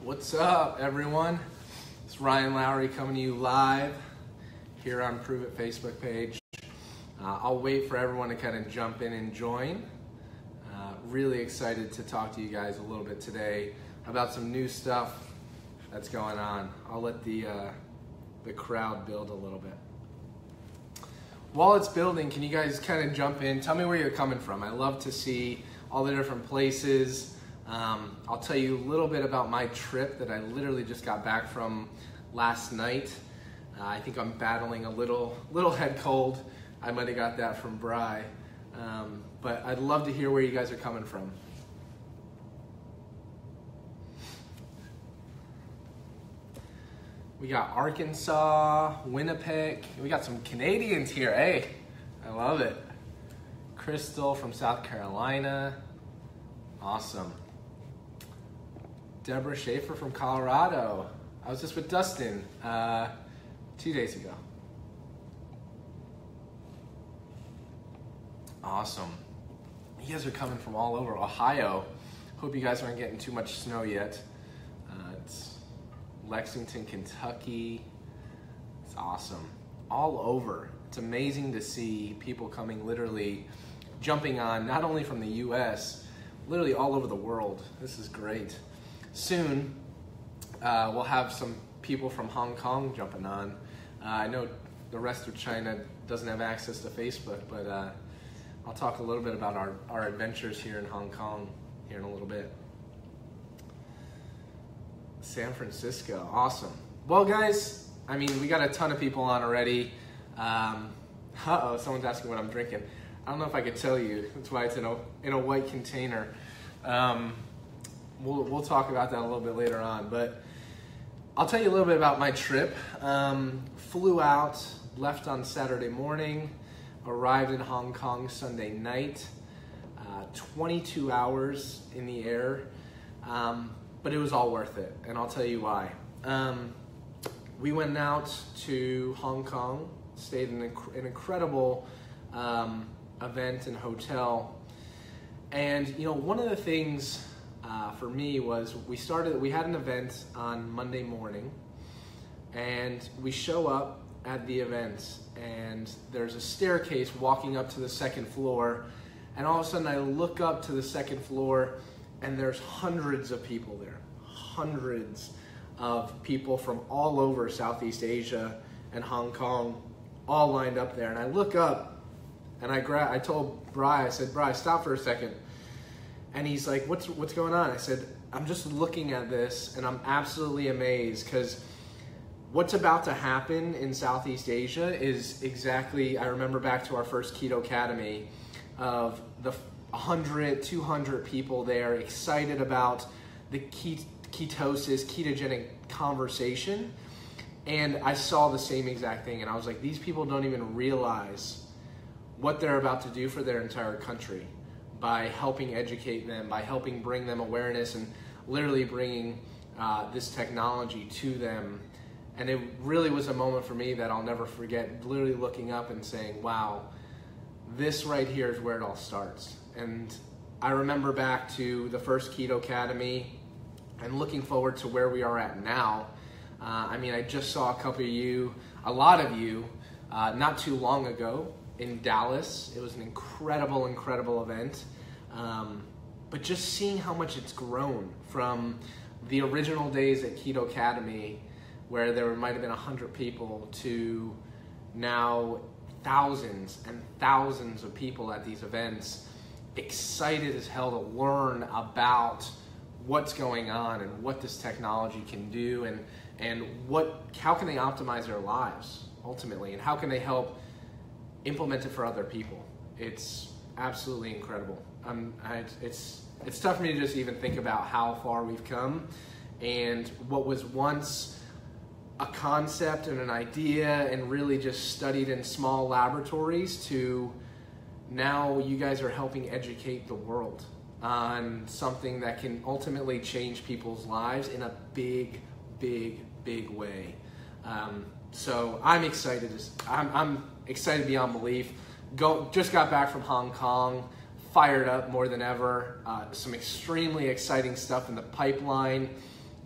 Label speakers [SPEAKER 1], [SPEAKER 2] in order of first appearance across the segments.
[SPEAKER 1] What's up, everyone? It's Ryan Lowry coming to you live here on Pruvit Facebook page. I'll wait for everyone to kind of jump in and join. Really excited to talk to you guys a little bit today about some new stuff that's going on. I'll let the crowd build a little bit. While it's building, can you guys kind of jump in? Tell me where you're coming from. I love to see all the different places. I'll tell you a little bit about my trip that I literally just got back from last night. I think I'm battling a little head cold. I might have got that from Bri. But I'd love to hear where you guys are coming from. We got Arkansas, Winnipeg. We got some Canadians here. Hey, I love it. Crystal from South Carolina. Awesome. Deborah Schaefer from Colorado. I was just with Dustin 2 days ago. Awesome. You guys are coming from all over. Ohio. Hope you guys aren't getting too much snow yet. It's Lexington, Kentucky. It's awesome. All over. It's amazing to see people coming, literally jumping on, not only from the US, literally all over the world. This is great. Soon, we'll have some people from Hong Kong jumping on. I know the rest of China doesn't have access to Facebook, but I'll talk a little bit about our adventures here in Hong Kong here in a little bit. San Francisco, awesome. Well, guys, I mean, we got a ton of people on already. Uh-oh, someone's asking what I'm drinking. I don't know if I could tell you. That's why it's in a white container. We'll talk about that a little bit later on, but I'll tell you a little bit about my trip. Flew out, left on Saturday morning, arrived in Hong Kong Sunday night, 22 hours in the air, but it was all worth it, and I'll tell you why. We went out to Hong Kong, stayed in an incredible event and hotel, and you know, one of the things for me was we had an event on Monday morning, and we show up at the event and there's a staircase walking up to the second floor, and all of a sudden I look up to the second floor and there's hundreds of people there. Hundreds of people from all over Southeast Asia and Hong Kong all lined up there, and I look up and I told Bri, I said, Bri, stop for a second. And he's like, what's going on? I said, I'm just looking at this and I'm absolutely amazed, because what's about to happen in Southeast Asia is exactly, I remember back to our first Kito Academy of the 100, 200 people there excited about the ketosis, ketogenic conversation. And I saw the same exact thing, and I was like, these people don't even realize what they're about to do for their entire country by helping educate them, by helping bring them awareness and literally bringing this technology to them. And it really was a moment for me that I'll never forget, literally looking up and saying, wow, this right here is where it all starts. And I remember back to the first Kito Academy and looking forward to where we are at now. I mean, I just saw a lot of you, not too long ago in Dallas. It was an incredible, incredible event. But just seeing how much it's grown from the original days at Kito Academy, where there might have been 100 people, to now thousands and thousands of people at these events, excited as hell to learn about what's going on and what this technology can do, and how can they optimize their lives ultimately, and how can they help implement it for other people. It's absolutely incredible. It's tough for me to just even think about how far we've come, and what was once a concept and an idea and really just studied in small laboratories to now you guys are helping educate the world on something that can ultimately change people's lives in a big, big, big way. So I'm excited. I'm excited beyond belief. Just got back from Hong Kong, fired up more than ever. Some extremely exciting stuff in the pipeline.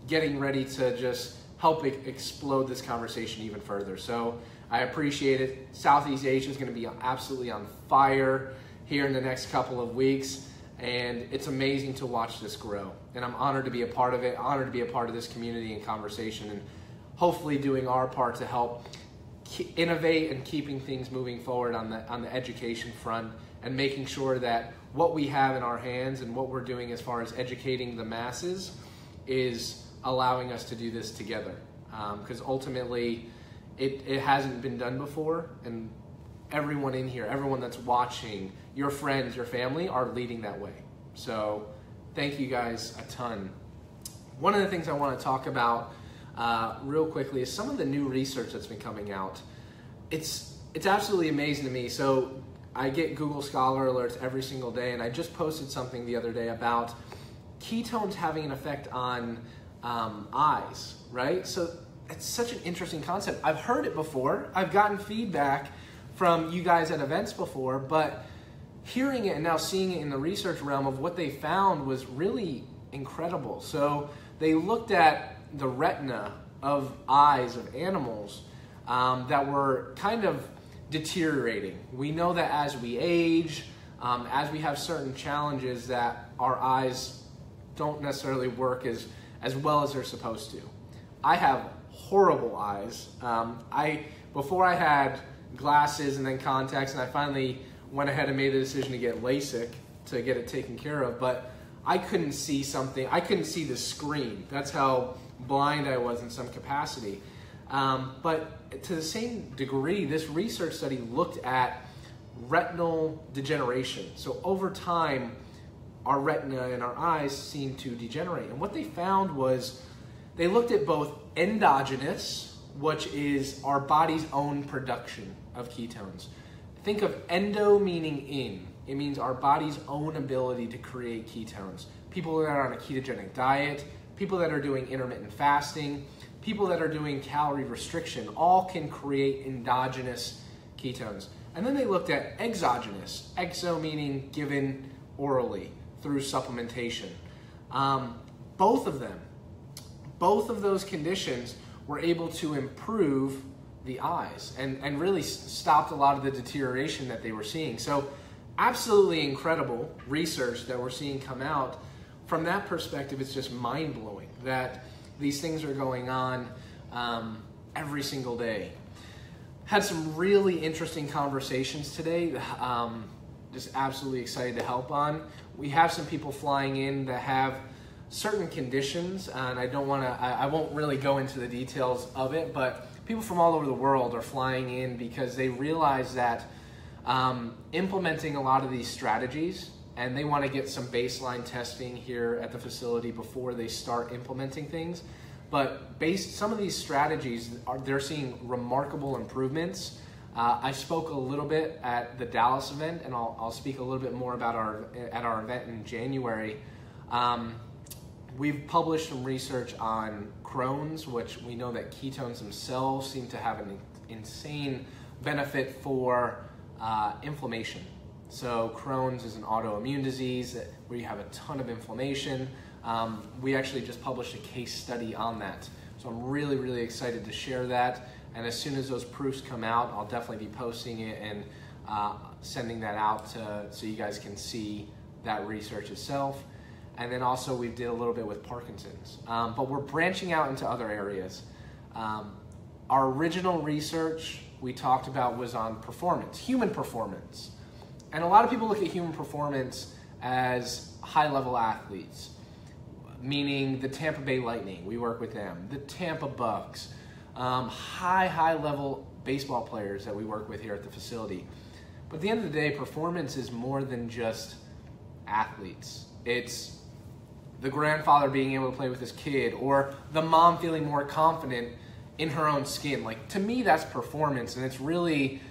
[SPEAKER 1] getting ready to just help explode this conversation even further. So I appreciate it. Southeast Asia is going to be absolutely on fire here in the next couple of weeks, and it's amazing to watch this grow. And I'm honored to be a part of it, honored to be a part of this community and conversation, and hopefully doing our part to help innovate and keeping things moving forward on the education front, and making sure that what we have in our hands and what we're doing as far as educating the masses is allowing us to do this together. Because ultimately, it hasn't been done before, and everyone in here, everyone that's watching, your friends, your family are leading that way. So thank you guys a ton. One of the things I want to talk about real quickly is some of the new research that's been coming out. It's absolutely amazing to me. So I get Google Scholar alerts every single day, and I just posted something the other day about ketones having an effect on eyes, right? So it's such an interesting concept. I've heard it before. I've gotten feedback from you guys at events before, but hearing it and now seeing it in the research realm of what they found was really incredible. So they looked at the retina of eyes of animals that were kind of deteriorating. We know that as we age, as we have certain challenges, that our eyes don't necessarily work as well as they're supposed to. I have horrible eyes. Before I had glasses and then contacts, and I finally went ahead and made the decision to get LASIK to get it taken care of, but I couldn't see something. I couldn't see the screen. That's how blind I was in some capacity. But to the same degree, this research study looked at retinal degeneration. So over time, our retina and our eyes seem to degenerate. And what they found was they looked at both endogenous, which is our body's own production of ketones. Think of endo meaning in. It means our body's own ability to create ketones. People that are on a ketogenic diet, people that are doing intermittent fasting, people that are doing calorie restriction, all can create endogenous ketones. And then they looked at exogenous, exo meaning given orally through supplementation. Both of those conditions were able to improve the eyes and really stopped a lot of the deterioration that they were seeing. So absolutely incredible research that we're seeing come out. From that perspective, it's just mind-blowing that these things are going on every single day. Had some really interesting conversations today. Just absolutely excited to help on. We have some people flying in that have certain conditions, and I won't really go into the details of it, but people from all over the world are flying in because they realize that implementing a lot of these strategies, and they want to get some baseline testing here at the facility before they start implementing things. But some of these strategies, they're seeing remarkable improvements. I spoke a little bit at the Dallas event, and I'll speak a little bit more about our event in January. We've published some research on Crohn's, which we know that ketones themselves seem to have an insane benefit for inflammation. So Crohn's is an autoimmune disease where you have a ton of inflammation. We actually just published a case study on that. So I'm really, really excited to share that. And as soon as those proofs come out, I'll definitely be posting it and sending that out so you guys can see that research itself. And then also we did a little bit with Parkinson's. But we're branching out into other areas. Our original research we talked about was on performance, human performance. And a lot of people look at human performance as high-level athletes, meaning the Tampa Bay Lightning, we work with them, the Tampa Bucks, high-level baseball players that we work with here at the facility. But at the end of the day, performance is more than just athletes. It's the grandfather being able to play with his kid, or the mom feeling more confident in her own skin. Like, to me, that's performance, and it's really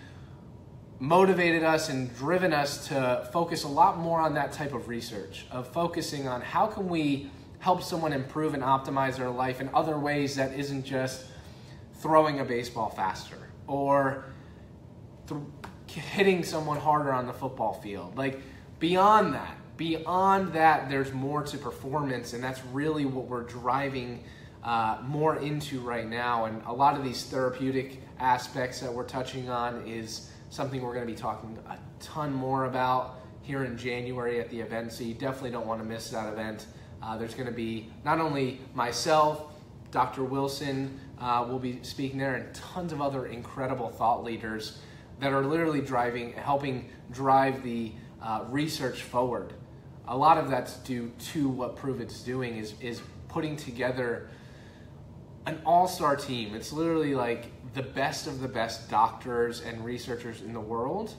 [SPEAKER 1] motivated us and driven us to focus a lot more on that type of research, of focusing on how can we help someone improve and optimize their life in other ways that isn't just throwing a baseball faster or hitting someone harder on the football field. Like, beyond that, there's more to performance, and that's really what we're driving more into right now. And a lot of these therapeutic aspects that we're touching on is something we're going to be talking a ton more about here in January at the event. So you definitely don't want to miss that event. There's going to be not only myself, Dr. Wilson will be speaking there, and tons of other incredible thought leaders that are literally helping drive the research forward. A lot of that's due to what Pruvit's doing is putting together an all-star team. It's literally like the best of the best doctors and researchers in the world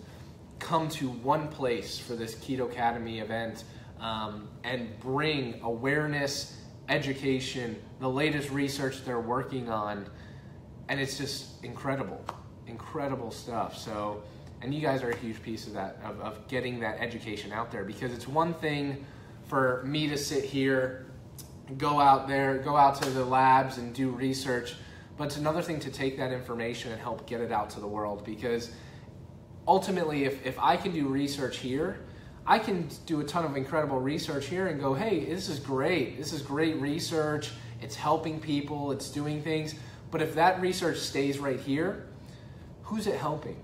[SPEAKER 1] come to one place for this Kito Academy event and bring awareness, education, the latest research they're working on, and it's just incredible stuff. So, and you guys are a huge piece of that, of getting that education out there, because it's one thing for me to sit here, go out to the labs and do research, but it's another thing to take that information and help get it out to the world. Because ultimately, if I can do research here, I can do a ton of incredible research here and go, hey, this is great research, it's helping people, it's doing things. But if that research stays right here, who's it helping?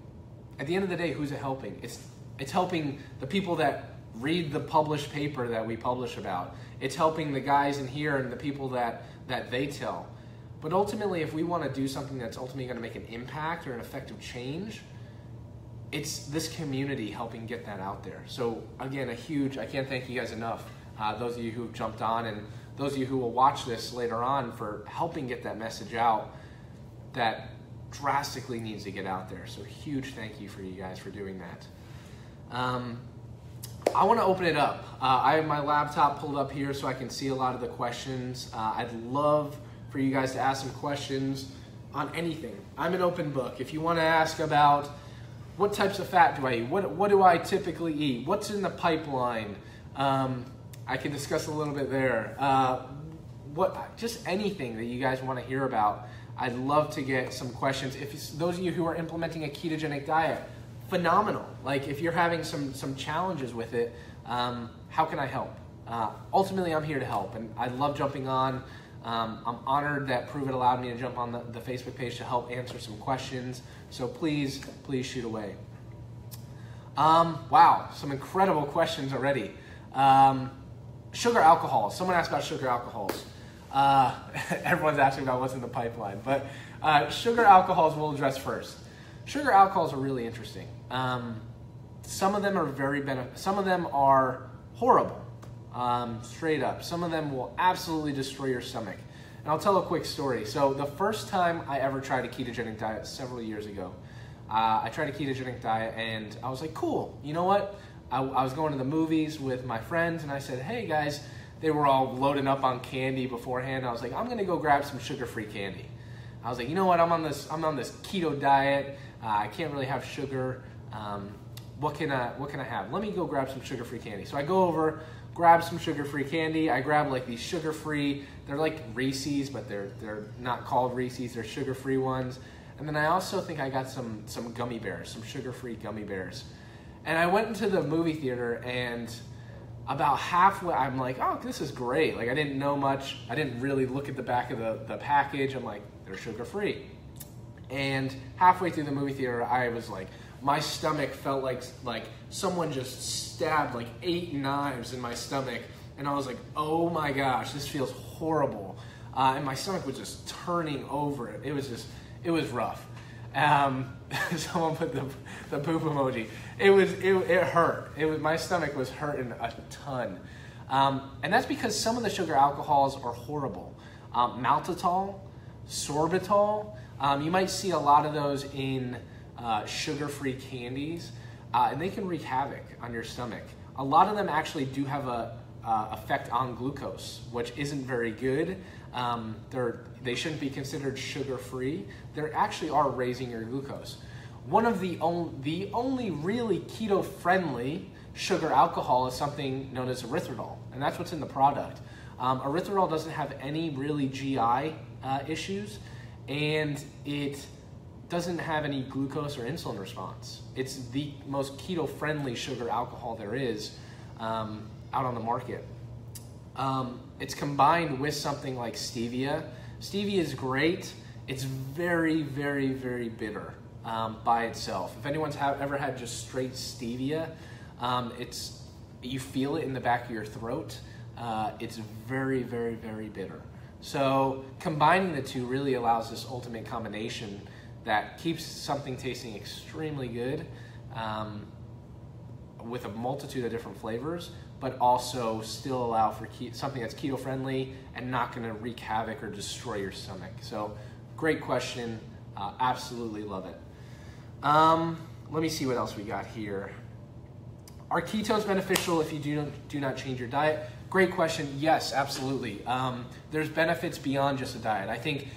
[SPEAKER 1] At the end of the day, who's it helping? It's helping the people that read the published paper that we publish about. It's helping the guys in here and the people that they tell. But ultimately, if we want to do something that's ultimately going to make an impact or an effective change, it's this community helping get that out there. So again, I can't thank you guys enough, those of you who've jumped on and those of you who will watch this later on, for helping get that message out that drastically needs to get out there. So huge thank you for you guys for doing that. I want to open it up. I have my laptop pulled up here so I can see a lot of the questions. I'd love for you guys to ask some questions on anything. I'm an open book. If you want to ask about what types of fat do I eat, what do I typically eat, what's in the pipeline, I can discuss a little bit there. Just anything that you guys want to hear about, I'd love to get some questions. If those of you who are implementing a ketogenic diet, phenomenal. Like if you're having some challenges with it, how can I help? Ultimately, I'm here to help, and I love jumping on. I'm honored that Pruvit allowed me to jump on the Facebook page to help answer some questions. So please shoot away. Wow, some incredible questions already. Sugar alcohols. Someone asked about sugar alcohols. Everyone's asking about what's in the pipeline, but sugar alcohols we'll address first. Sugar alcohols are really interesting. Some of them are some of them are horrible, straight up. Some of them will absolutely destroy your stomach. And I'll tell a quick story. So the first time I ever tried a ketogenic diet several years ago, I tried a ketogenic diet and I was like, cool, you know what? I was going to the movies with my friends and I said, hey guys, they were all loading up on candy beforehand. I was like, I'm gonna go grab some sugar-free candy. I was like, you know what? I'm on this keto diet. I can't really have sugar. What can I have? Let me go grab some sugar-free candy. So I go over, grab some sugar-free candy. I grab like these sugar-free. They're like Reese's, but they're not called Reese's. They're sugar-free ones. And then I also think I got some gummy bears, some sugar-free gummy bears. And I went into the movie theater, and about halfway, I'm like, oh, this is great. Like, I didn't know much. I didn't really look at the back of the package. I'm like, they're sugar-free. And halfway through the movie theater, I was like, my stomach felt like someone just stabbed like 8 knives in my stomach. And I was like, oh my gosh, this feels horrible. And my stomach was just turning over. It was rough. Someone put the poop emoji. It hurt. My stomach was hurting a ton. And that's because some of the sugar alcohols are horrible. Maltitol, sorbitol, you might see a lot of those in sugar-free candies, and they can wreak havoc on your stomach. A lot of them actually do have a effect on glucose, which isn't very good. They shouldn't be considered sugar-free. They actually are raising your glucose. One of the only really keto-friendly sugar alcohol is something known as erythritol, and that's what's in the product. Erythritol doesn't have any really GI issues, and it doesn't have any glucose or insulin response. It's the most keto-friendly sugar alcohol there is out on the market. It's combined with something like stevia Stevia is great. It's very, very, very bitter by itself. If anyone's ever had just straight stevia, you feel it in the back of your throat. It's very, very, very bitter. So combining the two really allows this ultimate combination that keeps something tasting extremely good with a multitude of different flavors, but also still allow for something that's keto friendly and not going to wreak havoc or destroy your stomach. So great question. Absolutely love it. Let me see what else we got here. Are ketones beneficial if you do not change your diet? Great question. Yes, absolutely. There's benefits beyond just a diet. I think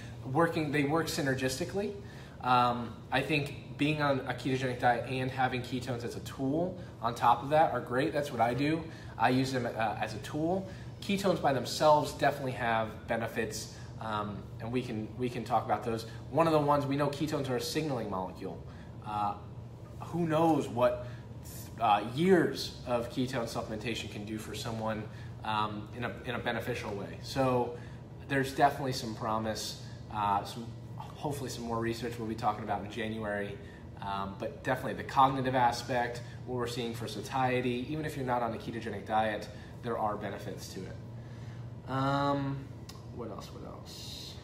[SPEAKER 1] they work synergistically. I think being on a ketogenic diet and having ketones as a tool on top of that are great. That's what I do. I use them as a tool. Ketones by themselves definitely have benefits, and we can talk about those. One of the ones, we know ketones are a signaling molecule. Who knows what years of ketone supplementation can do for someone in a beneficial way. So there's definitely some promise, hopefully some more research we'll be talking about in January, but definitely the cognitive aspect, what we're seeing for satiety, even if you're not on a ketogenic diet, there are benefits to it. What else?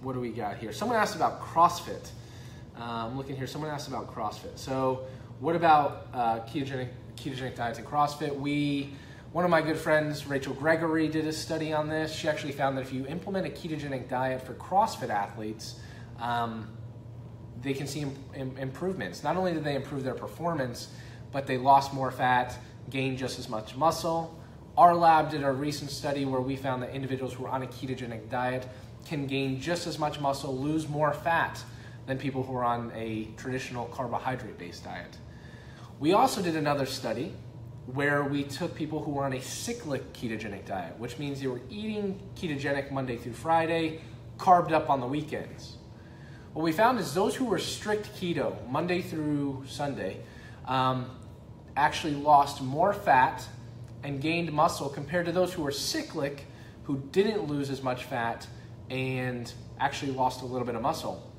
[SPEAKER 1] What do we got here? Someone asked about CrossFit. I'm looking here, someone asked about CrossFit. So what about ketogenic diets and CrossFit? One of my good friends, Rachel Gregory, did a study on this. She actually found that if you implement a ketogenic diet for CrossFit athletes, they can see improvements. Not only did they improve their performance, but they lost more fat, gained just as much muscle. Our lab did a recent study where we found that individuals who are on a ketogenic diet can gain just as much muscle, lose more fat than people who are on a traditional carbohydrate-based diet. We also did another study where we took people who were on a cyclic ketogenic diet, which means they were eating ketogenic Monday through Friday, carved up on the weekends. What we found is those who were strict keto, Monday through Sunday, actually lost more fat and gained muscle compared to those who were cyclic, who didn't lose as much fat and actually lost a little bit of muscle.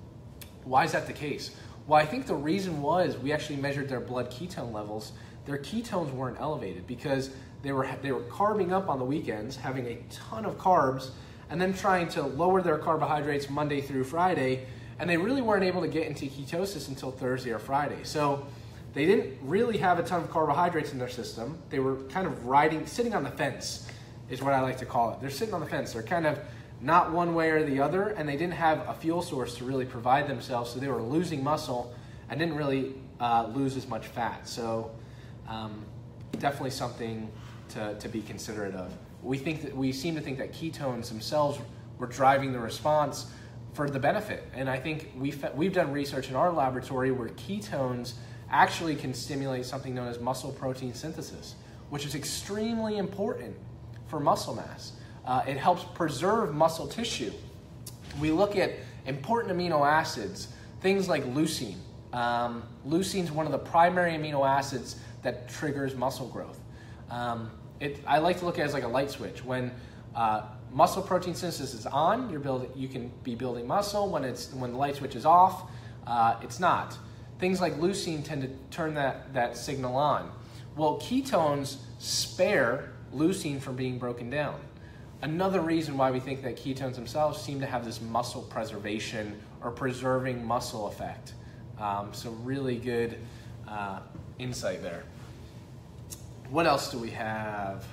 [SPEAKER 1] Why is that the case? Well, I think the reason was we actually measured their blood ketone levels. Their ketones weren't elevated because they were carbing up on the weekends, having a ton of carbs, and then trying to lower their carbohydrates Monday through Friday, and they really weren't able to get into ketosis until Thursday or Friday. So they didn't really have a ton of carbohydrates in their system. They were kind of sitting on the fence, is what I like to call it. They're sitting on the fence. They're kind of not one way or the other, and they didn't have a fuel source to really provide themselves, so they were losing muscle and didn't really lose as much fat. So definitely something to be considerate of. We seem to think that ketones themselves were driving the response for the benefit, and I think we've done research in our laboratory where ketones actually can stimulate something known as muscle protein synthesis, which is extremely important for muscle mass. It helps preserve muscle tissue. We look at important amino acids, things like leucine. Leucine is one of the primary amino acids that triggers muscle growth. I like to look at it as like a light switch. When muscle protein synthesis is on, you can be building muscle. When the light switch is off, it's not. Things like leucine tend to turn that signal on. Well, ketones spare leucine from being broken down. Another reason why we think that ketones themselves seem to have this muscle preservation or preserving muscle effect. So really good insight there. What else do we have?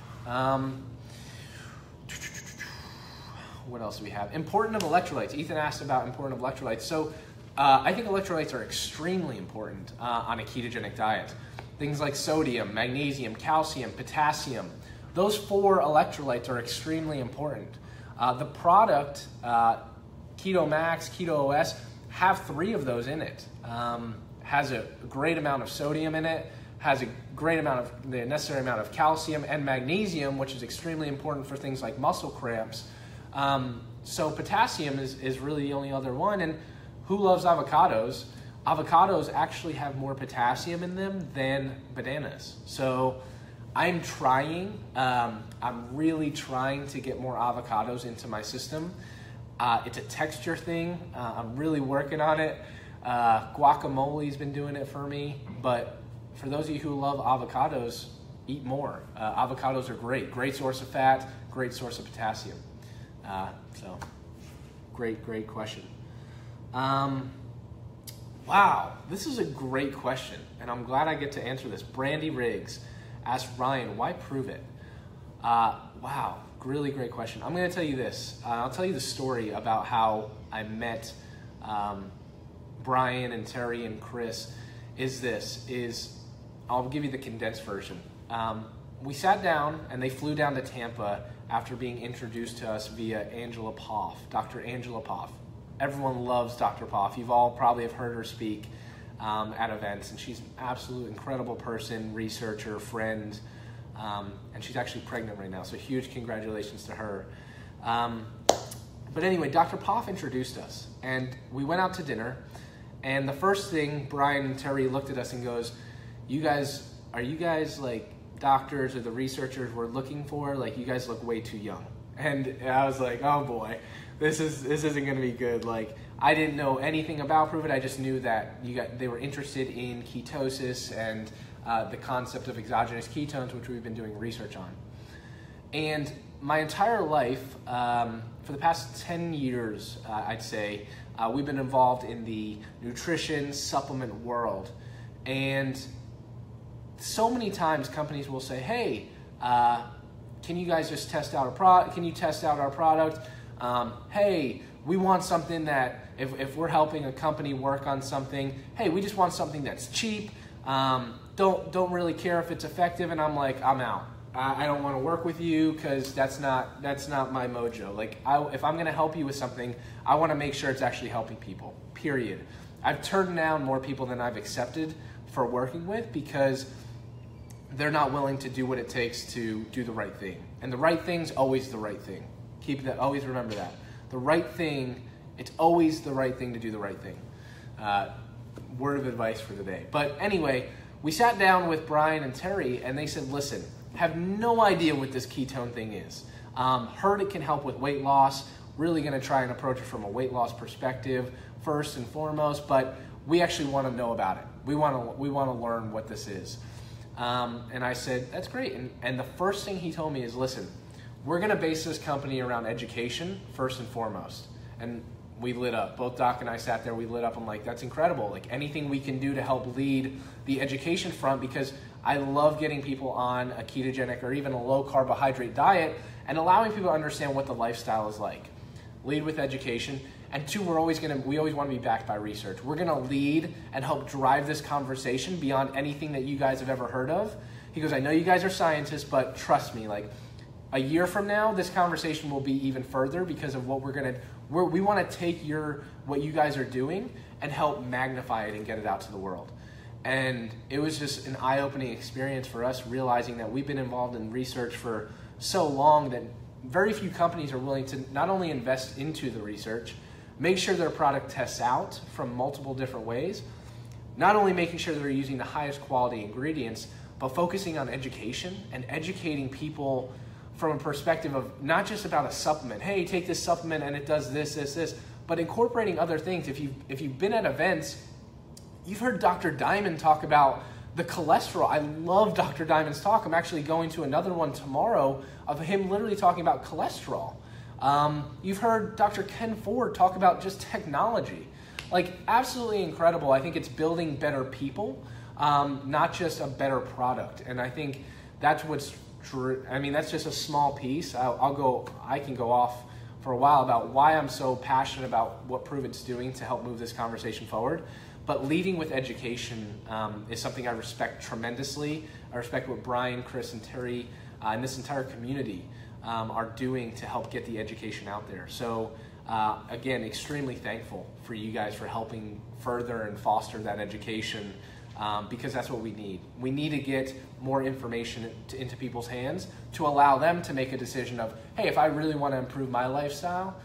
[SPEAKER 1] What else do we have? Important of electrolytes. Ethan asked about important of electrolytes. So I think electrolytes are extremely important on a ketogenic diet. Things like sodium, magnesium, calcium, potassium. Those 4 electrolytes are extremely important. The product, Keto Max, Keto OS, have 3 of those in it. Has a great amount of sodium in it, has a great amount of the necessary amount of calcium and magnesium, which is extremely important for things like muscle cramps. So potassium is really the only other one. And who loves avocados? Avocados actually have more potassium in them than bananas. So I'm trying, I'm really trying to get more avocados into my system. It's a texture thing. I'm really working on it. Guacamole's been doing it for me, but for those of you who love avocados, eat more. Avocados are great source of fat, great source of potassium. So great question. Wow, this is a great question, and I'm glad I get to answer this. Brandy Riggs asked Ryan, why Pruvit? Wow, really great question. I'm going to tell you this. I'll tell you the story about how I met Brian and Terry and Chris. I'll give you the condensed version. We sat down, and they flew down to Tampa after being introduced to us via Angela Poff, Dr. Angela Poff. Everyone loves Dr. Poff. You've all probably have heard her speak at events, and she's an absolute incredible person, researcher, friend, and she's actually pregnant right now, so huge congratulations to her. But anyway, Dr. Poff introduced us, and we went out to dinner, and the first thing, Brian and Terry looked at us and goes, are you guys like doctors or the researchers we're looking for? Like, you guys look way too young. And I was like, oh boy, this isn't going to be good. Like, I didn't know anything about Pruvit. I just knew that they were interested in ketosis and the concept of exogenous ketones, which we've been doing research on. And my entire life, for the past 10 years, I'd say, we've been involved in the nutrition supplement world. And so many times companies will say, hey, can you guys just test out a product? Can you test out our product? Hey, we want something that, if we're helping a company work on something, hey, we just want something that's cheap. Don't really care if it's effective. And I'm like, I'm out. I don't want to work with you because that's not my mojo. Like, if I'm going to help you with something, I want to make sure it's actually helping people, period. I've turned down more people than I've accepted for working with because they're not willing to do what it takes to do the right thing. And the right thing's always the right thing. Always remember that. The right thing, it's always the right thing to do the right thing. Word of advice for today. But anyway, we sat down with Brian and Terry and they said, listen, have no idea what this ketone thing is. Heard it can help with weight loss. Really going to try and approach it from a weight loss perspective first and foremost, but we actually want to know about it. We want to learn what this is. And I said, that's great. And the first thing he told me is, listen, we're going to base this company around education first and foremost. And we lit up. Both Doc and I sat there, we lit up. I'm like, that's incredible. Like, anything we can do to help lead the education front, because I love getting people on a ketogenic or even a low carbohydrate diet and allowing people to understand what the lifestyle is like. Lead with education. And two, we always want to be backed by research. We're going to lead and help drive this conversation beyond anything that you guys have ever heard of. He goes, I know you guys are scientists, but trust me, like, a year from now, this conversation will be even further because of what we want to take what you guys are doing and help magnify it and get it out to the world. And it was just an eye-opening experience for us, realizing that we've been involved in research for so long that very few companies are willing to not only invest into the research, make sure their product tests out from multiple different ways, not only making sure they're using the highest quality ingredients, but focusing on education and educating people from a perspective of not just about a supplement. Hey, take this supplement and it does this, but incorporating other things. If you've been at events, you've heard Dr. Diamond talk about the cholesterol. I love Dr. Diamond's talk. I'm actually going to another one tomorrow of him literally talking about cholesterol. You've heard Dr. Ken Ford talk about just technology. Like, absolutely incredible. I think it's building better people, not just a better product. And I think that's what's true. I mean, that's just a small piece. I can go off for a while about why I'm so passionate about what Pruvit's doing to help move this conversation forward. But leading with education is something I respect tremendously. I respect what Brian, Chris, and Terry and this entire community are doing to help get the education out there. So again, extremely thankful for you guys for helping further and foster that education, because that's what we need. We need to get more information into people's hands to allow them to make a decision of, hey, if I really want to improve my lifestyle,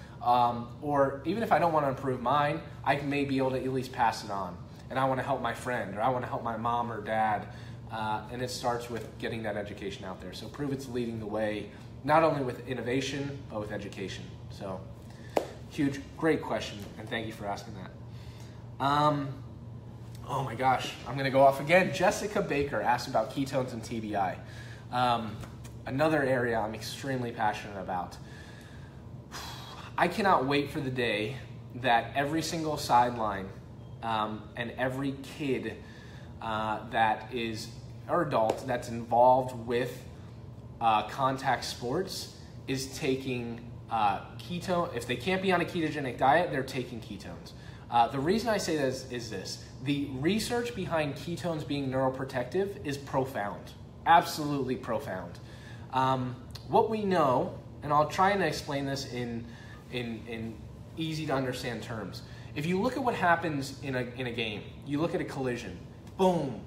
[SPEAKER 1] or even if I don't want to improve mine, I may be able to at least pass it on. And I want to help my friend, or I want to help my mom or dad. And it starts with getting that education out there. So Pruvit's leading the way, not only with innovation, but with education. So Huge, great question, and thank you for asking that. Oh my gosh, I'm gonna go off again. Jessica Baker asked about ketones and TBI. Another area I'm extremely passionate about. I cannot wait for the day that every single sideline and every kid that is, or adult that's involved with contact sports is taking keto. If they can't be on a ketogenic diet, they're taking ketones. The reason I say this is this. The research behind ketones being neuroprotective is profound, absolutely profound. What we know, and I'll try and explain this in easy to understand terms. If you look at what happens in a game, you look at a collision, boom,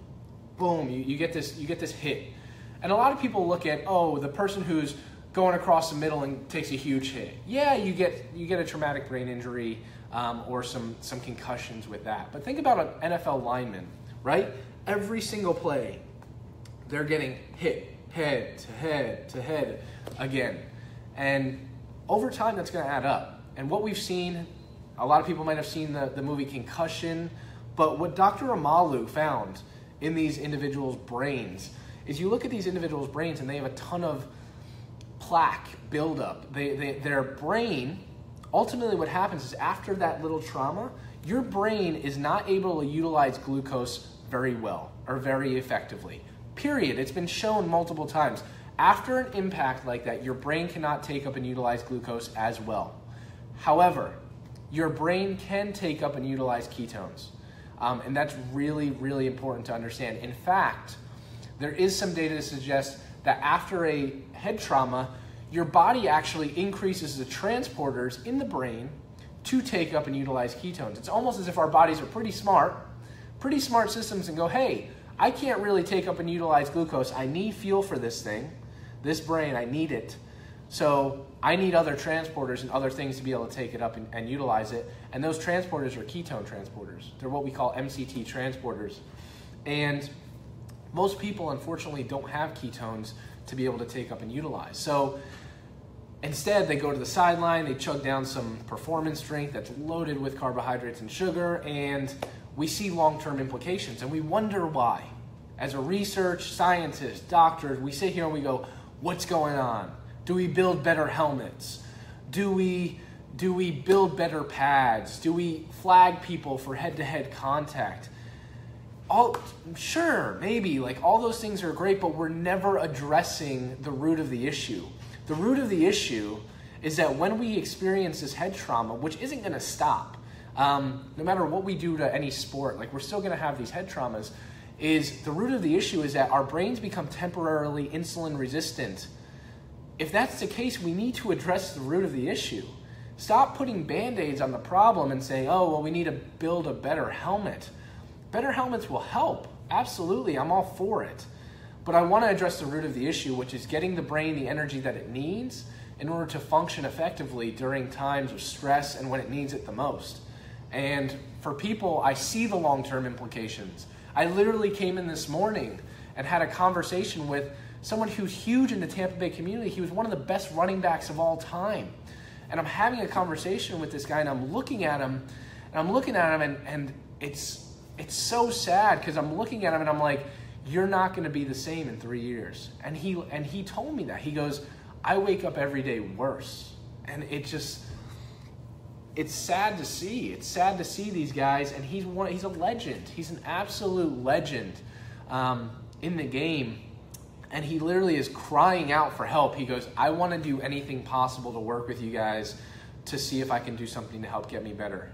[SPEAKER 1] boom, you get this hit. And a lot of people look at, oh, the person who's going across the middle and takes a huge hit. Yeah, you get a traumatic brain injury or some concussions with that. But think about an NFL lineman, right? Every single play, they're getting hit head to head to head again. And over time, that's going to add up. And what we've seen, a lot of people might have seen the movie Concussion, but what Dr. Amalu found in these individuals' brains is you look at these individuals' brains and they have a ton of plaque buildup. Their brain, ultimately what happens is after that little trauma, your brain is not able to utilize glucose very well or very effectively. Period. It's been shown multiple times. After an impact like that, your brain cannot take up and utilize glucose as well. However, your brain can take up and utilize ketones. And that's really, really important to understand. In fact, there is some data to suggest that after a head trauma, your body actually increases the transporters in the brain to take up and utilize ketones. It's almost as if our bodies are pretty smart systems and go, hey, I can't really take up and utilize glucose. I need fuel for this thing, this brain, I need it. So I need other transporters and other things to be able to take it up and utilize it. And those transporters are ketone transporters. They're what we call MCT transporters. And most people, unfortunately, don't have ketones to be able to take up and utilize. So instead, they go to the sideline, they chug down some performance drink that's loaded with carbohydrates and sugar, and we see long-term implications. And we wonder why. As a research scientist, doctors, we sit here and we go, what's going on? Do we build better helmets? Do we build better pads? Do we flag people for head-to-head contact? Sure, maybe, like all those things are great, but we're never addressing the root of the issue. The root of the issue is that when we experience this head trauma, which isn't going to stop, no matter what we do to any sport, like we're still going to have these head traumas, is the root of the issue is that our brains become temporarily insulin resistant. If that's the case, we need to address the root of the issue. Stop putting Band-Aids on the problem and saying, oh, well, we need to build a better helmet. Better helmets will help. Absolutely, I'm all for it. But I want to address the root of the issue, which is getting the brain the energy that it needs in order to function effectively during times of stress and when it needs it the most. And for people, I see the long-term implications. I literally came in this morning and had a conversation with someone who's huge in the Tampa Bay community. He was one of the best running backs of all time. And I'm having a conversation with this guy, and I'm looking at him, and it's so sad because I'm looking at him and I'm like, you're not going to be the same in 3 years. And he told me that. He goes, I wake up every day worse. And it's sad to see. It's sad to see these guys, and he's a legend. He's an absolute legend in the game. And he literally is crying out for help. He goes, I want to do anything possible to work with you guys to see if I can do something to help get me better.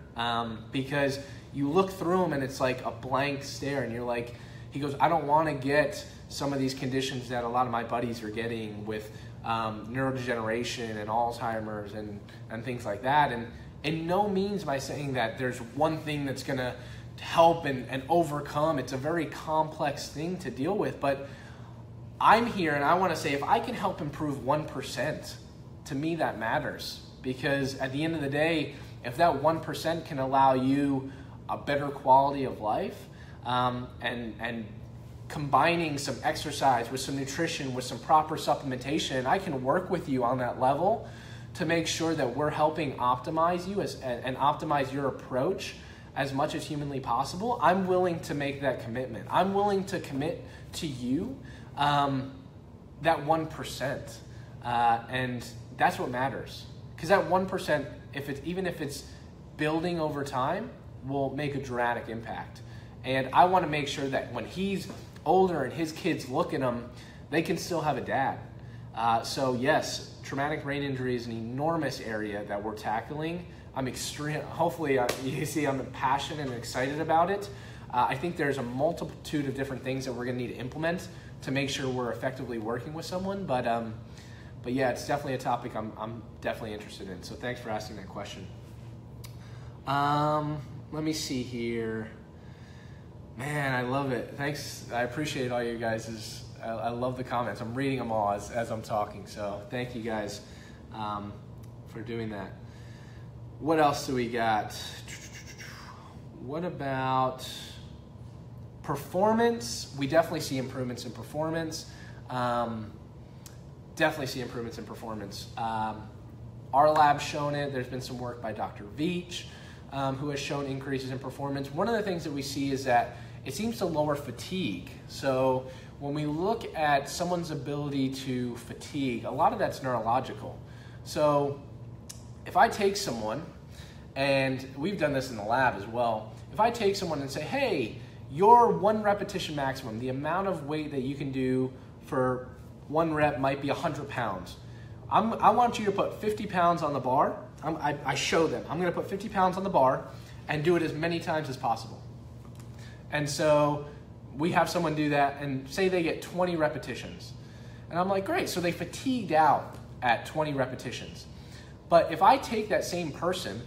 [SPEAKER 1] Because you look through them and it's like a blank stare, and you're like, he goes, I don't want to get some of these conditions that a lot of my buddies are getting with neurodegeneration and Alzheimer's and things like that. And in no means by saying that there's one thing that's going to help and overcome. It's a very complex thing to deal with, but I'm here and I want to say if I can help improve 1%, to me that matters. Because at the end of the day, if that 1% can allow you a better quality of life, and combining some exercise with some nutrition, with some proper supplementation, I can work with you on that level to make sure that we're helping optimize you and optimize your approach as much as humanly possible, I'm willing to make that commitment. I'm willing to commit to you that 1%. And that's what matters. Because that 1%, even if it's building over time, will make a dramatic impact. And I want to make sure that when he's older and his kids look at him, they can still have a dad. So yes, traumatic brain injury is an enormous area that we're tackling. Hopefully you see I'm passionate and excited about it. I think there's a multitude of different things that we're going to need to implement to make sure we're effectively working with someone. But yeah, it's definitely a topic I'm definitely interested in. So thanks for asking that question. Let me see here. Man, I love it. Thanks. I appreciate all you guys'. I love the comments. I'm reading them all as I'm talking. So thank you guys for doing that. What else do we got? What about performance? We definitely see improvements in performance. Definitely see improvements in performance. Our lab's shown it. There's been some work by Dr. Veach who has shown increases in performance. One of the things that we see is that it seems to lower fatigue. So when we look at someone's ability to fatigue, a lot of that's neurological. So if I take someone, and we've done this in the lab as well, if I take someone and say, hey, your 1 repetition maximum, the amount of weight that you can do for 1 rep might be 100 pounds. I want you to put 50 pounds on the bar. I show them. I'm going to put 50 pounds on the bar and do it as many times as possible. And so we have someone do that and say they get 20 repetitions. And I'm like, great, so they fatigued out at 20 repetitions. But if I take that same person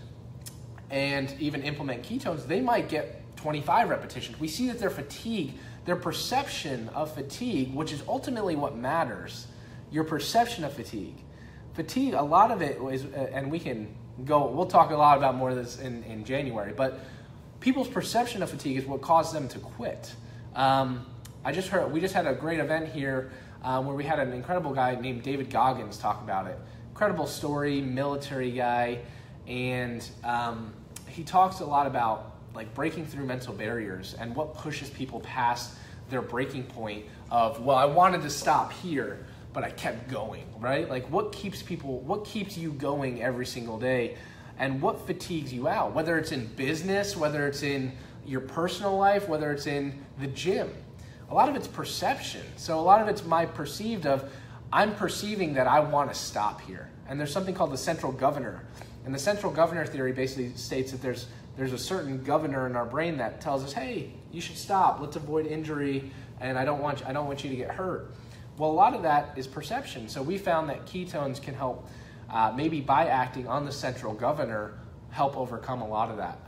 [SPEAKER 1] and even implement ketones, they might get 25 repetitions. We see that their fatigue, their perception of fatigue, which is ultimately what matters, your perception of fatigue. Fatigue, a lot of it is, and we'll talk a lot about more of this in January, but people's perception of fatigue is what caused them to quit. We just had a great event here where we had an incredible guy named David Goggins talk about it. Incredible story, military guy, and he talks a lot about like breaking through mental barriers and what pushes people past their breaking point of, well, I wanted to stop here, but I kept going, right? Like what keeps you going every single day, and what fatigues you out, whether it's in business, whether it's in your personal life, whether it's in the gym. A lot of it's perception. So a lot of it's I'm perceiving that I want to stop here. And there's something called the central governor. And the central governor theory basically states that there's a certain governor in our brain that tells us, hey, you should stop, let's avoid injury, and I don't want you to get hurt. Well, a lot of that is perception. So we found that ketones can help, maybe by acting on the central governor, help overcome a lot of that.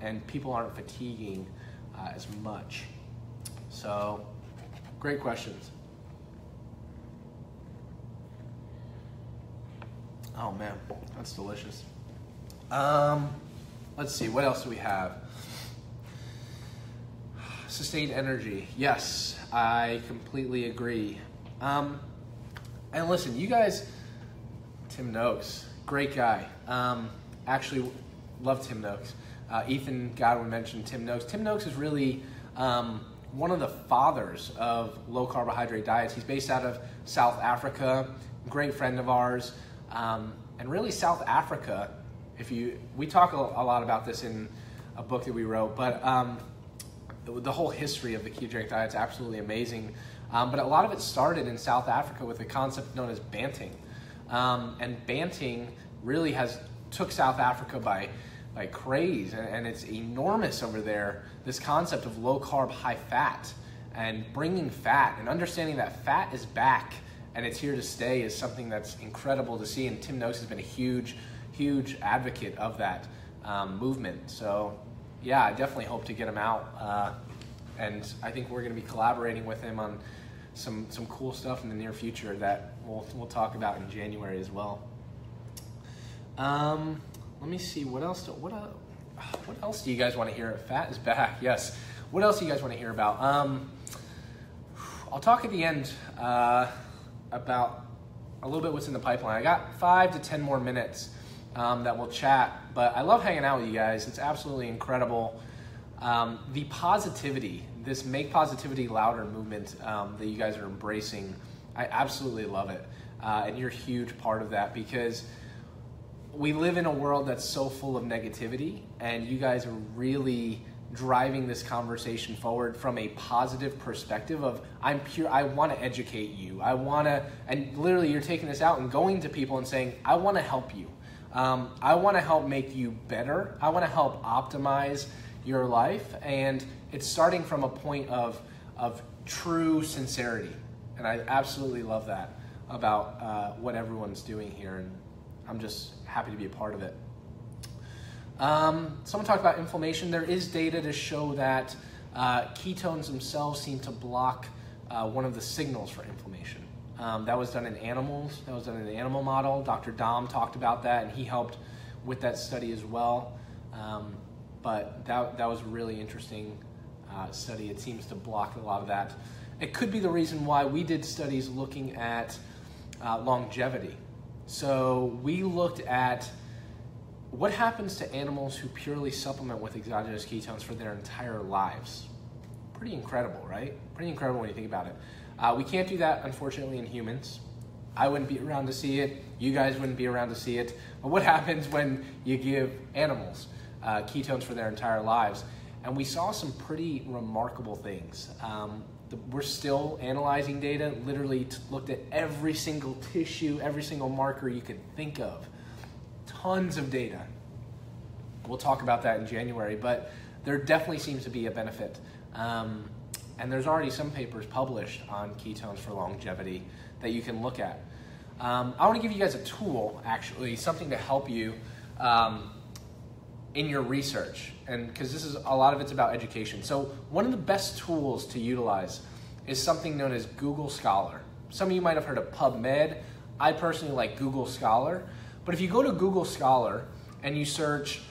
[SPEAKER 1] And people aren't fatiguing as much. So, great questions. Oh man, that's delicious. Let's see, what else do we have? Sustained energy. Yes, I completely agree. And listen, you guys, Tim Noakes, great guy. Actually, love Tim Noakes. Ethan Godwin mentioned Tim Noakes. Tim Noakes is really one of the fathers of low carbohydrate diets. He's based out of South Africa, great friend of ours. And really South Africa, we talk a lot about this in a book that we wrote, but the whole history of the ketogenic diet is absolutely amazing. But a lot of it started in South Africa with a concept known as Banting. And Banting really took South Africa by craze, and it's enormous over there, this concept of low carb, high fat, and bringing fat and understanding that fat is back and it's here to stay is something that's incredible to see. And Tim Noakes has been a huge, huge advocate of that movement. So yeah, I definitely hope to get him out. And I think we're going to be collaborating with him on some cool stuff in the near future that we'll talk about in January as well. Let me see, what else do you guys want to hear? Fat is back, yes. What else do you guys want to hear about? I'll talk at the end about a little bit what's in the pipeline. I got 5 to 10 more minutes that we'll chat, but I love hanging out with you guys. It's absolutely incredible. The positivity, this Make Positivity Louder movement that you guys are embracing, I absolutely love it. And you're a huge part of that, because we live in a world that's so full of negativity, and you guys are really driving this conversation forward from a positive perspective of, I want to educate you. And literally you're taking this out and going to people and saying, I want to help you. I want to help make you better. I want to help optimize your life. And it's starting from a point of true sincerity. And I absolutely love that about what everyone's doing here. And I'm just happy to be a part of it. Someone talked about inflammation. There is data to show that ketones themselves seem to block one of the signals for inflammation. That was done in animals. That was done in the animal model. Dr. Dom talked about that, and he helped with that study as well. But that was a really interesting study. It seems to block a lot of that. It could be the reason why we did studies looking at longevity. So we looked at what happens to animals who purely supplement with exogenous ketones for their entire lives. Pretty incredible, right? Pretty incredible when you think about it. We can't do that, unfortunately, in humans. I wouldn't be around to see it. You guys wouldn't be around to see it. But what happens when you give animals ketones for their entire lives? And we saw some pretty remarkable things. We're still analyzing data, literally looked at every single tissue, every single marker you could think of. Tons of data. We'll talk about that in January, but there definitely seems to be a benefit. And there's already some papers published on ketones for longevity that you can look at. I want to give you guys a tool, actually, something to help you in your research, and because this is a lot of it's about education. So one of the best tools to utilize is something known as Google Scholar. Some of you might have heard of PubMed. I personally like Google Scholar. But if you go to Google Scholar and you search,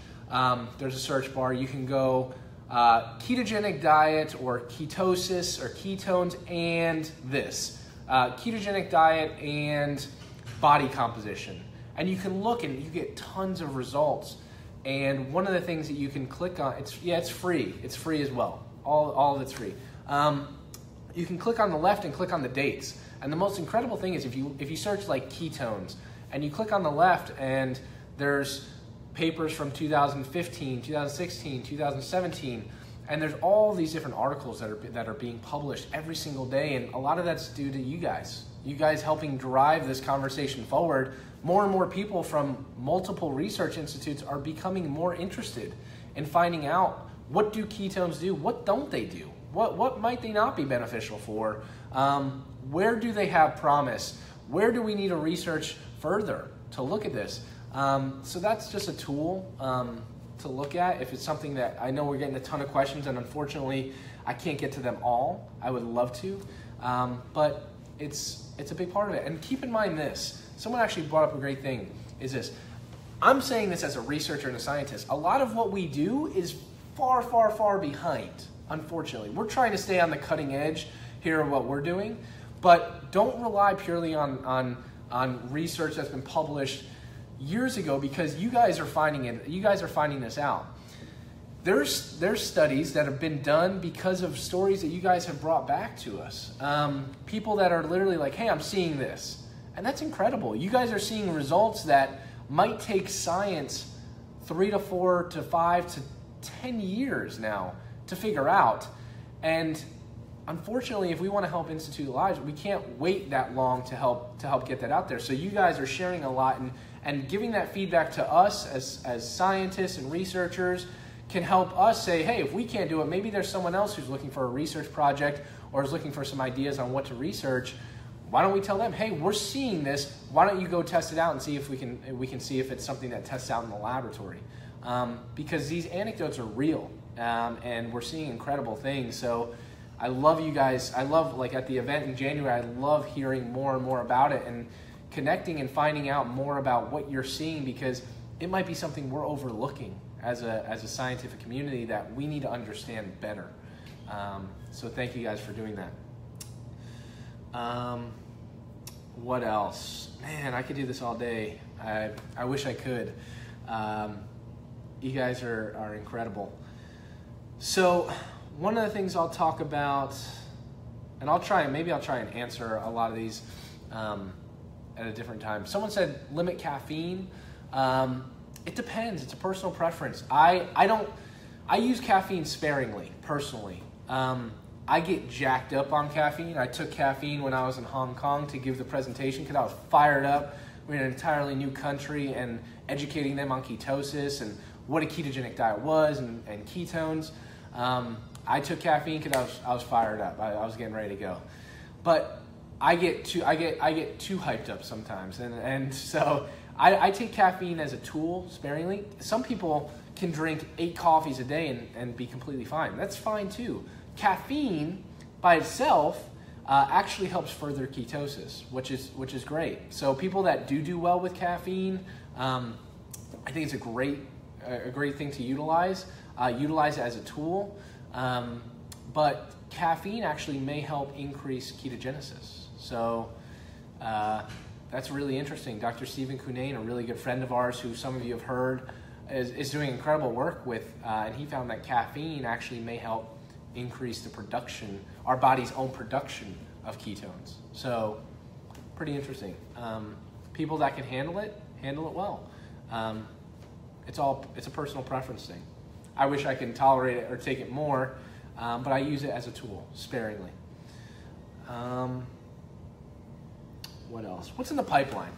[SPEAKER 1] there's a search bar, you can go ketogenic diet or ketosis or ketones and this. Ketogenic diet and body composition. And you can look and you get tons of results. And one of the things that you can click on, it's free. It's free as well. All of it's free. You can click on the left and click on the dates. And the most incredible thing is if you search like ketones, and you click on the left and there's papers from 2015, 2016, 2017, and there's all these different articles that are being published every single day, and a lot of that's due to you guys helping drive this conversation forward. More and more people from multiple research institutes are becoming more interested in finding out, what do ketones do? What don't they do? What might they not be beneficial for? Where do they have promise? Where do we need to research further to look at this? So that's just a tool to look at. If it's something that I know we're getting a ton of questions, and unfortunately I can't get to them all. I would love to, but it's a big part of it. And keep in mind this. Someone actually brought up a great thing, is this. I'm saying this as a researcher and a scientist. A lot of what we do is far, far, far behind, unfortunately. We're trying to stay on the cutting edge here of what we're doing, but don't rely purely on research that's been published years ago, because you guys are finding it. You guys are finding this out. There's studies that have been done because of stories that you guys have brought back to us. People that are literally like, hey, I'm seeing this. And that's incredible. You guys are seeing results that might take science 3 to 4 to 5 to 10 years now to figure out. And unfortunately, if we want to help institute lives, we can't wait that long to help get that out there. So you guys are sharing a lot, and giving that feedback to us as scientists and researchers can help us say, hey, if we can't do it, maybe there's someone else who's looking for a research project or is looking for some ideas on what to research. Why don't we tell them, hey, we're seeing this. Why don't you go test it out and see if we can see if it's something that tests out in the laboratory? Because these anecdotes are real, and we're seeing incredible things. So I love you guys. I love, like at the event in January, I love hearing more and more about it and connecting and finding out more about what you're seeing, because it might be something we're overlooking as a scientific community that we need to understand better. So thank you guys for doing that. What else? Man, I could do this all day. I wish I could. You guys are incredible. So one of the things I'll talk about, and maybe I'll try and answer a lot of these at a different time. Someone said limit caffeine. It depends. It's a personal preference. I use caffeine sparingly, personally. I get jacked up on caffeine. I took caffeine when I was in Hong Kong to give the presentation because I was fired up. We're in an entirely new country and educating them on ketosis and what a ketogenic diet was and ketones. I took caffeine because I was fired up. I was getting ready to go. But I get too hyped up sometimes, and so I take caffeine as a tool sparingly. Some people can drink 8 coffees a day and be completely fine. That's fine too. Caffeine by itself actually helps further ketosis, which is great. So people that do well with caffeine, I think it's a great thing to utilize. Utilize it as a tool, but caffeine actually may help increase ketogenesis. So that's really interesting. Dr. Stephen Cunnane, a really good friend of ours who some of you have heard, is doing incredible work with, and he found that caffeine actually may help increase the production, our body's own production of ketones. So pretty interesting. People that can handle it well. It's a personal preference thing. I wish I can tolerate it or take it more, but I use it as a tool, sparingly. What else? What's in the pipeline?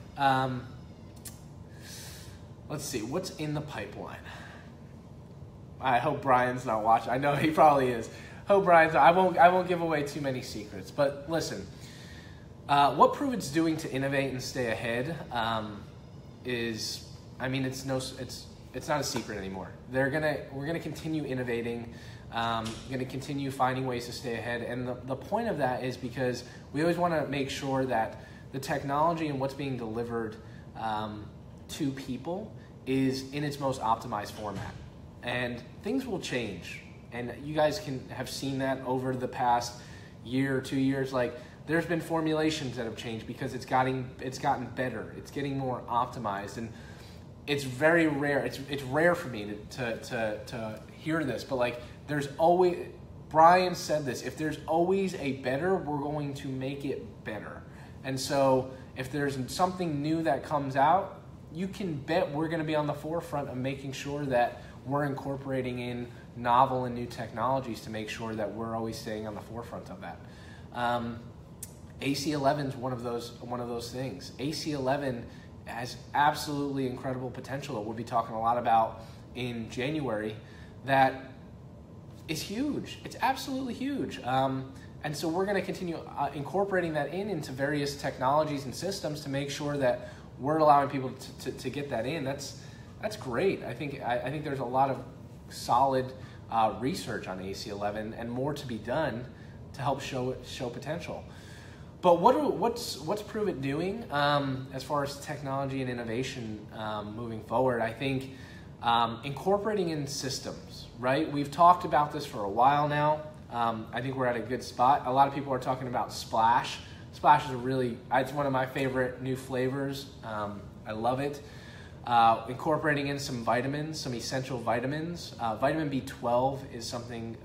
[SPEAKER 1] Let's see, what's in the pipeline? I hope Brian's not watching. I know he probably is. Hope Brian's not. I won't give away too many secrets, but listen, what Pruvit's doing to innovate and stay ahead is, I mean, it's not a secret anymore. We're gonna continue innovating, gonna continue finding ways to stay ahead, and the point of that is because we always want to make sure that the technology and what's being delivered to people is in its most optimized format, and things will change. And you guys have seen that over the past year or 2 years. Like, there's been formulations that have changed because it's gotten better. It's getting more optimized, and it's very rare. It's rare for me to hear this, but like, there's always, Brian said this, if there's always a better, we're going to make it better. And so if there's something new that comes out, you can bet we're going to be on the forefront of making sure that we're incorporating in novel and new technologies to make sure that we're always staying on the forefront of that. AC11 is one of those things. AC11 has absolutely incredible potential that we'll be talking a lot about in January. That is huge. It's absolutely huge. And so we're going to continue incorporating that into various technologies and systems to make sure that we're allowing people to get that in. That's great. I think there's a lot of solid research on AC11 and more to be done to help show potential. But what's Pruvit doing as far as technology and innovation moving forward? I think incorporating in systems, right? We've talked about this for a while now. I think we're at a good spot. A lot of people are talking about Splash. Splash is it's one of my favorite new flavors. I love it. Incorporating in some vitamins, some essential vitamins. Vitamin B12 is something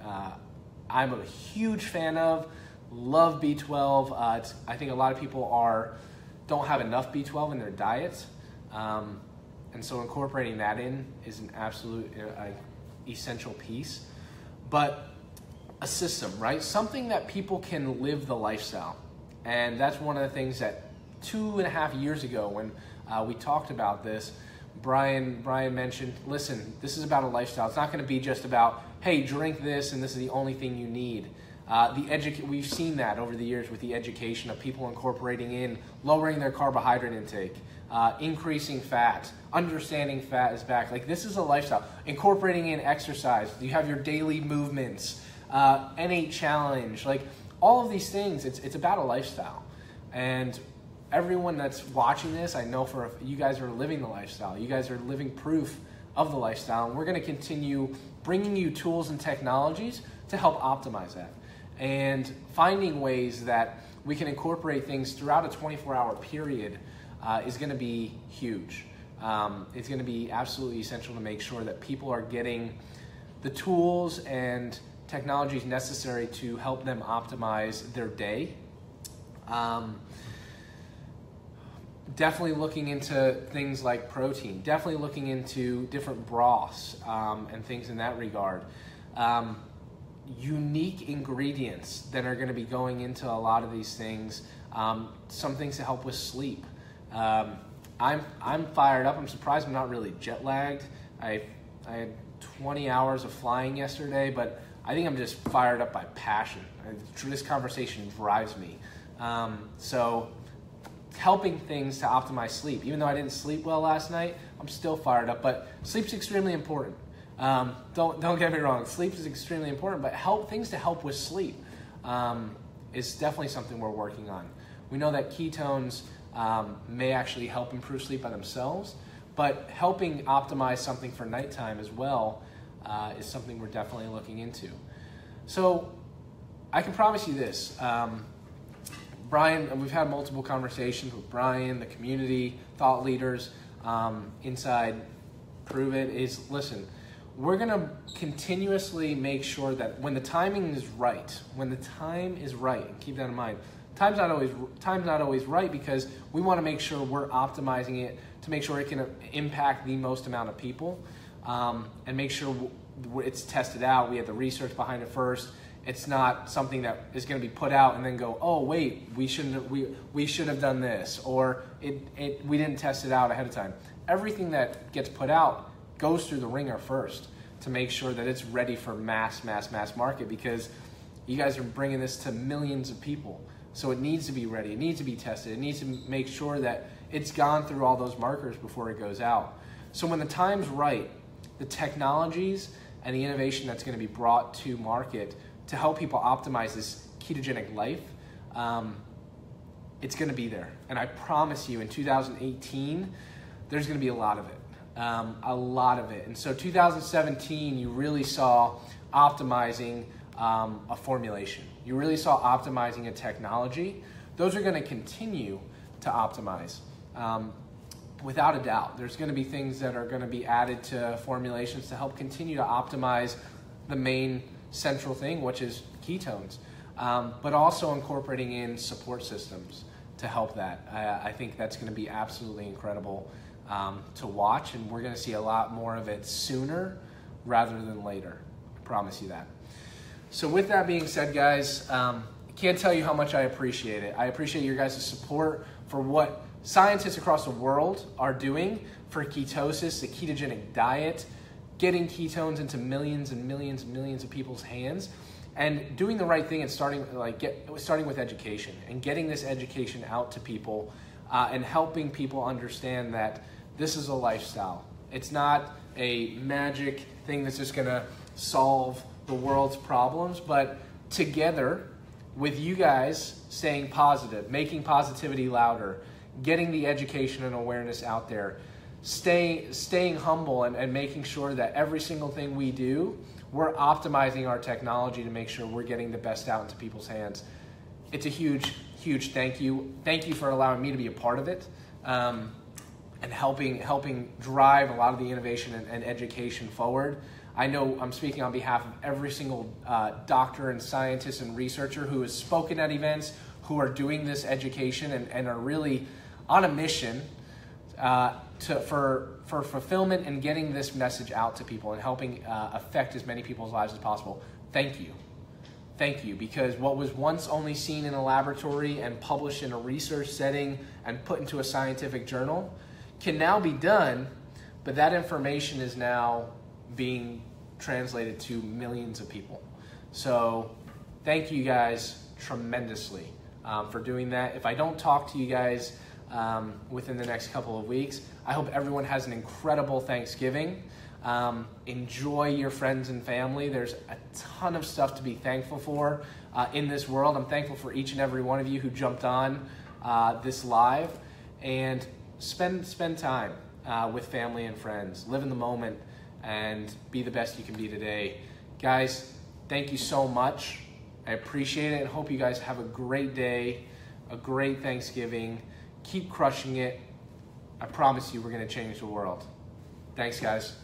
[SPEAKER 1] I'm a huge fan of. Love B12. I think a lot of people don't have enough B12 in their diets. And so incorporating that in is an absolute essential piece. But a system, right? Something that people can live the lifestyle. And that's one of the things that 2.5 years ago when we talked about this, Brian mentioned, listen, this is about a lifestyle. It's not going to be just about, hey, drink this and this is the only thing you need. We've seen that over the years with the education of people incorporating in, lowering their carbohydrate intake, increasing fat, understanding fat is back. Like, this is a lifestyle. Incorporating in exercise. You have your daily movements, N8 challenge, like all of these things. It's about a lifestyle. And everyone that's watching this, I know you guys are living the lifestyle. You guys are living proof of the lifestyle. And we're going to continue bringing you tools and technologies to help optimize that. And finding ways that we can incorporate things throughout a 24-hour period is going to be huge. It's going to be absolutely essential to make sure that people are getting the tools and technologies necessary to help them optimize their day. Definitely looking into things like protein, definitely looking into different broths and things in that regard. Unique ingredients that are going to be going into a lot of these things. Some things to help with sleep. I'm fired up. I'm surprised I'm not really jet lagged. I had 20 hours of flying yesterday, but I think I'm just fired up by passion. This conversation drives me. So helping things to optimize sleep. Even though I didn't sleep well last night, I'm still fired up, but sleep's extremely important. Don't get me wrong, sleep is extremely important, but things to help with sleep is definitely something we're working on. We know that ketones may actually help improve sleep by themselves, but helping optimize something for nighttime as well is something we're definitely looking into. So I can promise you this, Brian, and we've had multiple conversations with Brian, the community, thought leaders inside Pruvit, is listen, we're going to continuously make sure that when the timing is right, and keep that in mind, time's not always right, because we want to make sure we're optimizing it to make sure it can impact the most amount of people, and make sure it's tested out. We have the research behind it first. It's not something that is going to be put out and then go, oh wait, we should have done this, or we didn't test it out ahead of time. Everything that gets put out goes through the ringer first to make sure that it's ready for mass market, because you guys are bringing this to millions of people. So it needs to be ready, it needs to be tested, it needs to make sure that it's gone through all those markers before it goes out. So when the time's right, the technologies and the innovation that's going to be brought to market to help people optimize this ketogenic life, it's going to be there. And I promise you, in 2018, there's going to be a lot of it. And so 2017, you really saw optimizing a formulation. You really saw optimizing a technology. Those are going to continue to optimize. Without a doubt, there's going to be things that are going to be added to formulations to help continue to optimize the main central thing, which is ketones, but also incorporating in support systems to help that. I think that's going to be absolutely incredible to watch, and we're going to see a lot more of it sooner rather than later. I promise you that. So with that being said, guys, I can't tell you how much I appreciate it. I appreciate your guys' support for what scientists across the world are doing for ketosis, the ketogenic diet, getting ketones into millions and millions and millions of people's hands, and doing the right thing and starting with education and getting this education out to people, and helping people understand that this is a lifestyle. It's not a magic thing that's just gonna solve the world's problems, but together with you guys staying positive, making positivity louder, getting the education and awareness out there, staying humble and making sure that every single thing we do, we're optimizing our technology to make sure we're getting the best out into people's hands. It's a huge, huge thank you. Thank you for allowing me to be a part of it, and helping drive a lot of the innovation and education forward. I know I'm speaking on behalf of every single doctor and scientist and researcher who has spoken at events, who are doing this education and are really on a mission for fulfillment and getting this message out to people and helping affect as many people's lives as possible. Thank you. Thank you, because what was once only seen in a laboratory and published in a research setting and put into a scientific journal can now be done, but that information is now being translated to millions of people. So thank you guys tremendously for doing that. If I don't talk to you guys within the next couple of weeks, I hope everyone has an incredible Thanksgiving. Enjoy your friends and family. There's a ton of stuff to be thankful for in this world. I'm thankful for each and every one of you who jumped on this live, and spend time with family and friends. Live in the moment and be the best you can be today. Guys, thank you so much. I appreciate it and hope you guys have a great day. a great Thanksgiving. Keep crushing it. I promise you we're going to change the world. Thanks, guys.